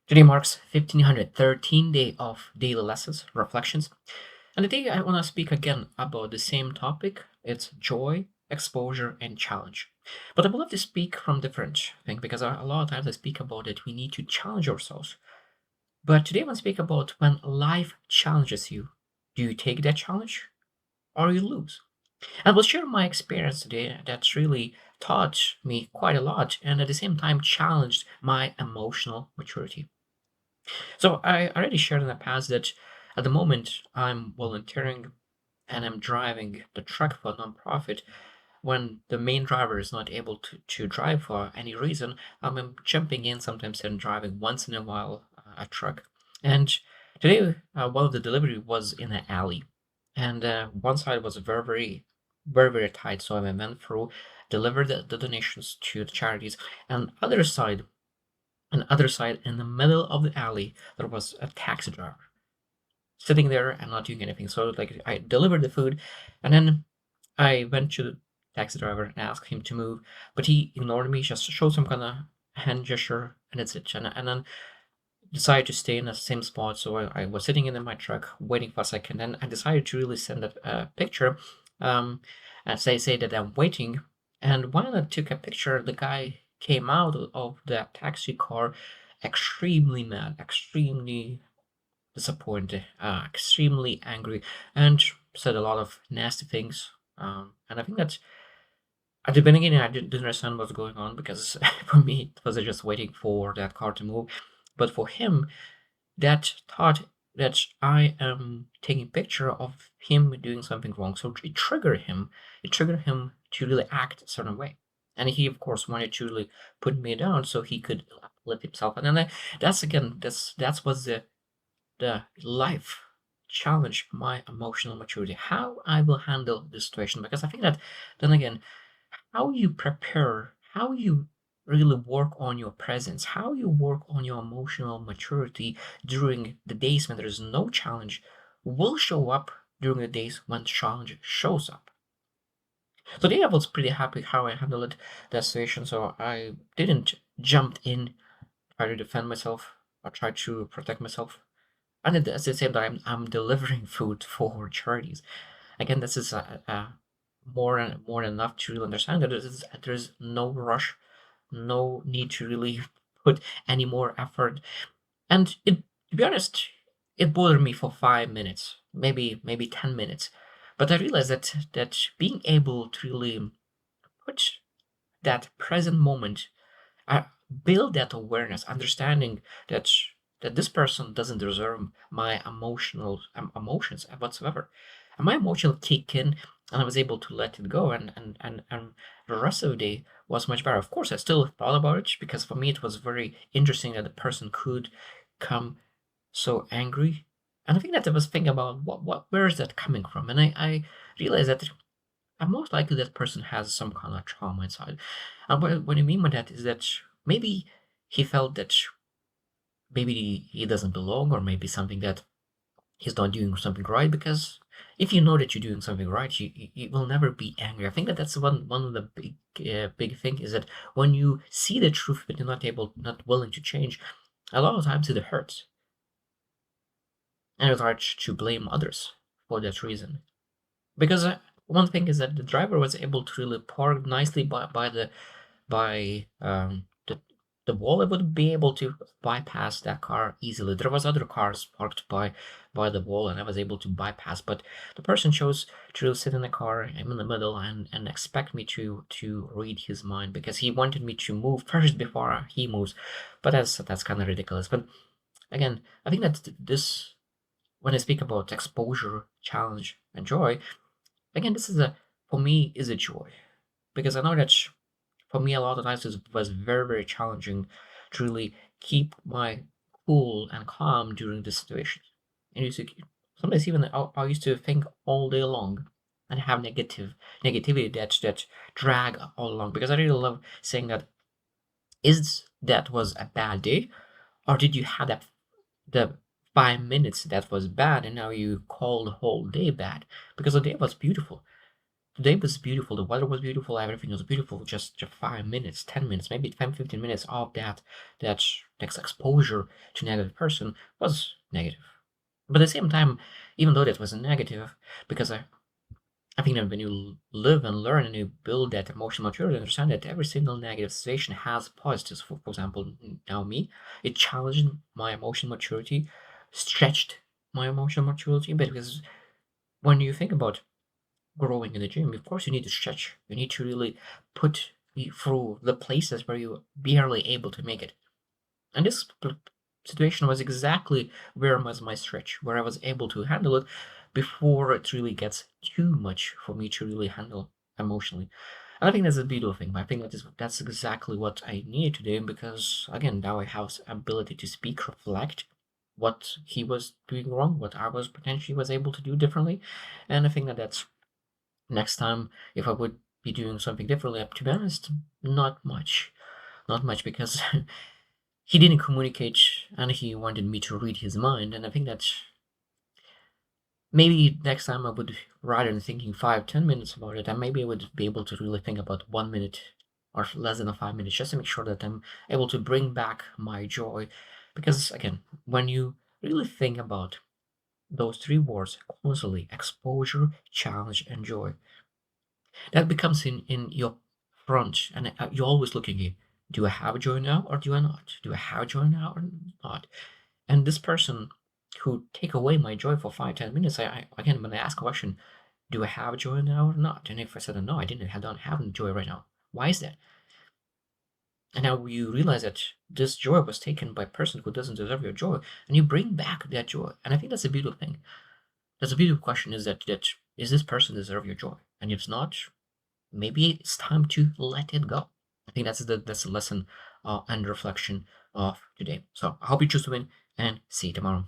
Today marks 1513 day of daily lessons, reflections. And today I want to speak again about the same topic. It's joy, exposure, and challenge. But I would love to speak from different thing because a lot of times I speak about it. We need to challenge ourselves. But today I want to speak about when life challenges you. Do you take that challenge or you lose? And will share my experience today that's really taught me quite a lot and at the same time challenged my emotional maturity. So I already shared in the past that at the moment I'm volunteering and I'm driving the truck for a nonprofit. When the main driver is not able to drive for any reason, I'm jumping in sometimes and driving once in a while a truck. And today, one of the delivery was in an alley, and one side was very tight. So I went through, delivered the donations to the charities, and other side, in the middle of the alley, there was a taxi driver sitting there and not doing anything. So like I delivered the food, and then I went to the taxi driver and asked him to move, but he ignored me, just showed some kind of hand gesture, and that's it. And then decided to stay in the same spot. So I was sitting in my truck waiting for a second, and I decided to really send a picture, um, and say that I'm waiting. And while I took a picture, the guy came out of the taxi car, extremely mad, extremely disappointed, extremely angry, and said a lot of nasty things. And I think that at the beginning I didn't understand what's going on because for me it was just waiting for that car to move, but for him that thought that I am taking picture of him doing something wrong. So it triggered him. It triggered him to really act a certain way. And he, of course, wanted to really put me down so he could uplift himself. And then that's again, that's was the life challenge my emotional maturity, how I will handle this situation. Because I think that then again, how you prepare, how you really work on your presence, how you work on your emotional maturity during the days when there is no challenge will show up during the days when challenge shows up. So today I was pretty happy how I handled that situation. So I didn't jump in, try to defend myself or try to protect myself. And at the same time, I'm delivering food for charities. Again, this is more than enough to really understand that there's no rush, no need to really put any more effort. And to be honest, it bothered me for 5 minutes, maybe 10 minutes. But I realized that being able to really put that present moment, uh, build that awareness, understanding that this person doesn't deserve my emotions whatsoever, and my emotional kick in, and I was able to let it go, and the rest of the day was much better. Of course, I still thought about it because for me it was very interesting that the person could come so angry, and I think that I was thinking about what where is that coming from, and I realized that most likely that person has some kind of trauma inside. And what I mean by that is that maybe he felt that maybe he doesn't belong, or maybe something that he's not doing something right. Because if you know that you're doing something right, you will never be angry. I think that that's one of the big thing is that when you see the truth but you're not willing to change, a lot of times it hurts, and it's hard to blame others for that reason. Because one thing is that the driver was able to really park nicely by the wall. I would be able to bypass that car easily. There was other cars parked by the wall, and I was able to bypass. But the person chose to really sit in the car. I'm in the middle, and expect me to read his mind because he wanted me to move first before he moves. But that's kind of ridiculous. But again, I think that this when I speak about exposure, challenge, and joy, again, this is a for me is a joy because I know that for me a lot of times it was very challenging to really keep my cool and calm during this situation. And you see, sometimes even I used to think all day long and have negativity that drag all along because I really love saying that is that was a bad day, or did you have that the 5 minutes that was bad and now you call the whole day bad because the day was beautiful. Today was beautiful. The weather was beautiful. Everything was beautiful. Just 5 minutes, 10 minutes, maybe 10, 15 minutes of that exposure to negative person was negative. But at the same time, even though that was a negative, because I think that when you live and learn and you build that emotional maturity, understand that every single negative situation has positives. For example, now me, it challenged my emotional maturity, stretched my emotional maturity, but because when you think about growing in the gym, of course you need to stretch. You need to really put you through the places where you barely able to make it. And this situation was exactly where was my stretch, where I was able to handle it before it really gets too much for me to really handle emotionally. And I think that's a beautiful thing. I think that's exactly what I needed to do because again, now I have ability to speak, reflect what he was doing wrong, what I was potentially was able to do differently. And I think that that's next time if I would be doing something differently, to be honest, not much. Not much because he didn't communicate and he wanted me to read his mind. And I think that maybe next time I would, rather than thinking 5, 10 minutes about it, and maybe I would be able to really think about 1 minute or less than a 5 minutes just to make sure that I'm able to bring back my joy. Because again, when you really think about those three words constantly, exposure, challenge, and joy, that becomes in your front, and you're always looking at, do I have joy now or do I not? Do I have joy now or not? And this person who take away my joy for 5, 10 minutes, I again when I ask a question, do I have joy now or not? And if I said no, I don't have joy right now. Why is that? And now you realize that this joy was taken by a person who doesn't deserve your joy, and you bring back that joy. And I think that's a beautiful thing. That's a beautiful question. Is that is this person deserve your joy? And if it's not, maybe it's time to let it go. I think that's the lesson and reflection of today. So I hope you choose to win and see you tomorrow.